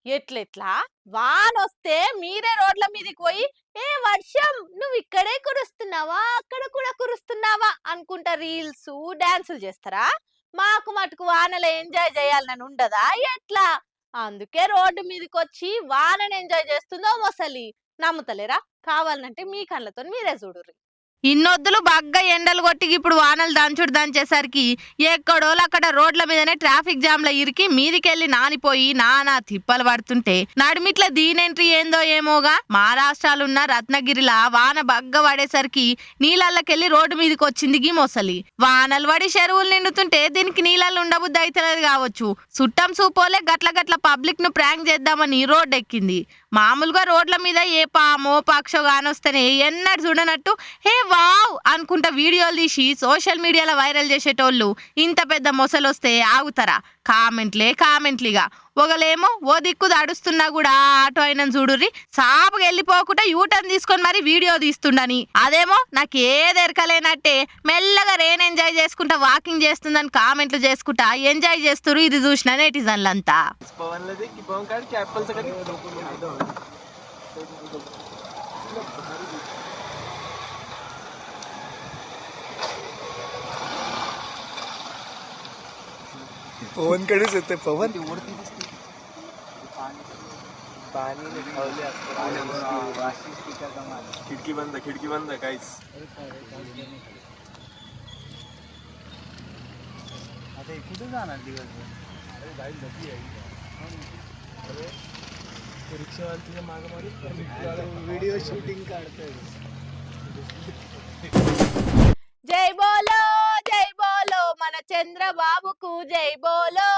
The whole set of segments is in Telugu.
ఎట్లెట్లా వానొస్తే మీరే రోడ్ల మీదకి పోయి ఏ వర్షం నువ్వు ఇక్కడే కురుస్తున్నావా అక్కడ కూడా కురుస్తున్నావా అనుకుంటా రీల్స్ డాన్సులు చేస్తారా? మాకు మటుకు వానలో ఎంజాయ్ చేయాలని ఉండదా ఎట్లా? అందుకే రోడ్డు మీదకి వచ్చి వానని ఎంజాయ్ చేస్తుందో మొసలి. నమ్ముతలేరా? కావాలంటే మీ కళ్ళతో మీరే చూడుర్రి. ఇన్నొద్దులు బాగా ఎండలు కొట్టి ఇప్పుడు వానలు దంచుడు దంచేసరికి ఎక్కడోళ్ళు అక్కడ రోడ్ల మీదనే ట్రాఫిక్ జామ్ లో ఇరికి మీదికెళ్ళి నానిపోయి నానా తిప్పలు పడుతుంటే నడిమిట్ల దీనెంట్రీ ఏందో ఏమోగా మహారాష్ట్రాలున్న రత్నగిరిలా వాన బగ్గ పడేసరికి నీళ్ళకెళ్ళి రోడ్డు మీదకి వచ్చింది గీ మొసలి. వానలు పడి చెరువులు నిండుతుంటే దీనికి నీళ్ళల్లో ఉండబుద్ధి అయితేనేది కావచ్చు. సుట్టం సూపోలే గట్ల గట్ల పబ్లిక్ ను ప్రాంక్ చేద్దామని రోడ్డు ఎక్కింది. మామూలుగా రోడ్ల మీద ఏ పామో పక్షో కానొస్తేనే ఎన్నడు చూడనట్టు హే వావ్ అనుకుంటా వీడియోలు తీసి సోషల్ మీడియాలో వైరల్ చేసేటోళ్ళు ఇంత పెద్ద మొసలొస్తే ఆగుతారా? కామెంట్లిగా ఒకలేమో ఓ దిక్కు దడుస్తున్నా కూడా ఆటో అయినా చూడుర్రి సాపుగా వెళ్ళిపోకుండా యూటర్న్ తీసుకొని మరి వీడియో తీస్తుండని, అదేమో నాకు ఏది ఎరకలేనట్టే మెల్లగా రేన్ ఎంజాయ్ చేసుకుంటా వాకింగ్ చేస్తుందని కామెంట్లు చేసుకుంటా ఎంజాయ్ చేస్తురు. ఇది చూసిన నెటిజన్లంతా पवन कडेच येते पवन खिडकी बंद काहीच आता कुठे जाणार दिवसभर? रिक्षावाला मागे मागे व्हिडिओ शूटिंग काढतोय. జై బోలో మన చంద్రబాబుకు జై బోలో.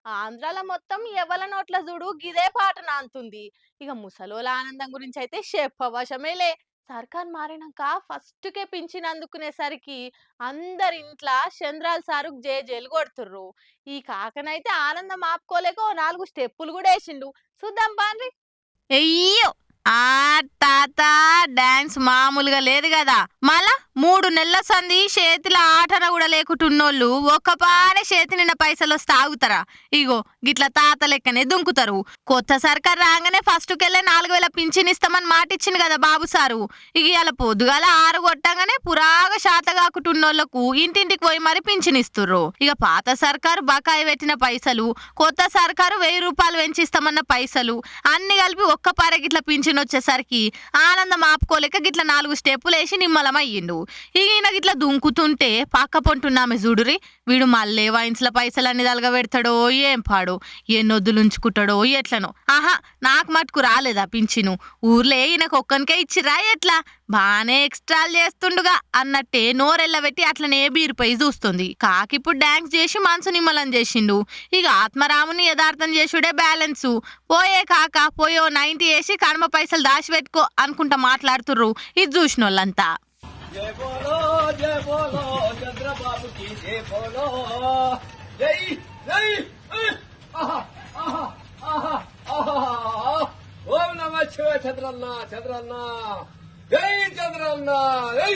ఆంధ్రాలో మొత్తం ఎవల నోట్ల చూడు గిదే పాట నాంతుంది. ఇక ముసలోల ఆనందం గురించి అయితే చెప్పవశమేలే. సర్కార్ మారినాక ఫస్ట్కే పింఛన్ అందుకునేసరికి అందరి ఇంట్లో చంద్రాల సారు జేజేలు కొడుతుర్రు. ఈ కాకనైతే ఆనందం ఆపుకోలేక 4 స్టెప్పులు కూడా వేసిండు. చూద్దాం బాన్రి. అయ్యో ఆ తాత డాన్స్ మామూలుగా లేదు కదా. మళ్ళా 3 నెలల సంది చేతిల ఆటన కూడా లేకుంటున్నోళ్ళు ఒక్కపారే చేతి నిన్న పైసలు వస్తే ఆగుతారా? ఇగో గిట్ల తాత లెక్కనే దుంకుతారు. కొత్త సర్కార్ రాగానే ఫస్ట్కెళ్ళే 4000 పింఛన్ ఇస్తామని మాటిచ్చింది కదా బాబు సారు. ఇక ఇలా పొద్దుగాల 6 కొట్టంగానే పురాగా శాత కాకుంటున్నోళ్లకు ఇంటింటికి పోయి మరి పింఛన్ ఇస్తుర్రు. ఇక పాత సర్కారు బకాయి పెట్టిన పైసలు, కొత్త సర్కారు 1000 రూపాయలు పెంచిస్తామన్న పైసలు అన్ని కలిపి ఒక్కపారే గిట్ల పింఛన్ వచ్చేసరికి ఆనందం ఆపుకోలేక గిట్ల 4 స్టెప్పులు వేసి నిమ్మలమయ్యిండు. ఈయన గిట్ల దుంకుతుంటే పక్క పొంటున్నామె చూడురి వీడు మళ్ళీ వైన్స్ల పైసలన్నీ తలగా పెడతాడో ఏం పాడో, ఎన్నొద్దులుంచుకుంటాడో ఎట్లనో. ఆహా నాకు మటుకు రాలేదా పింఛను? ఊర్లే ఈయనకు ఒక్కనికే ఇచ్చిరా ఎట్లా? బానే ఎక్స్ట్రాలు చేస్తుండుగా అన్నట్టే నోరెళ్ళబెట్టి అట్లనే బీరుపై చూస్తుంది. కాకిప్పుడు డాన్స్ చేసి మనసు నిమ్మలం చేసిండు. ఇక ఆత్మరాముని యథార్థం చేసుడే బ్యాలెన్సు. పోయే కాక పోయో 90 వేసి కర్మ పైసలు దాచిపెట్టుకో అనుకుంటా మాట్లాడుతుర్రు ఇది చూసిన వాళ్ళంతా. जय बोलो चंद्रबाबू की जय बोलो जय जय ओम नमः शिवाय चंद्रन्ना जय चंद्रन्ना जय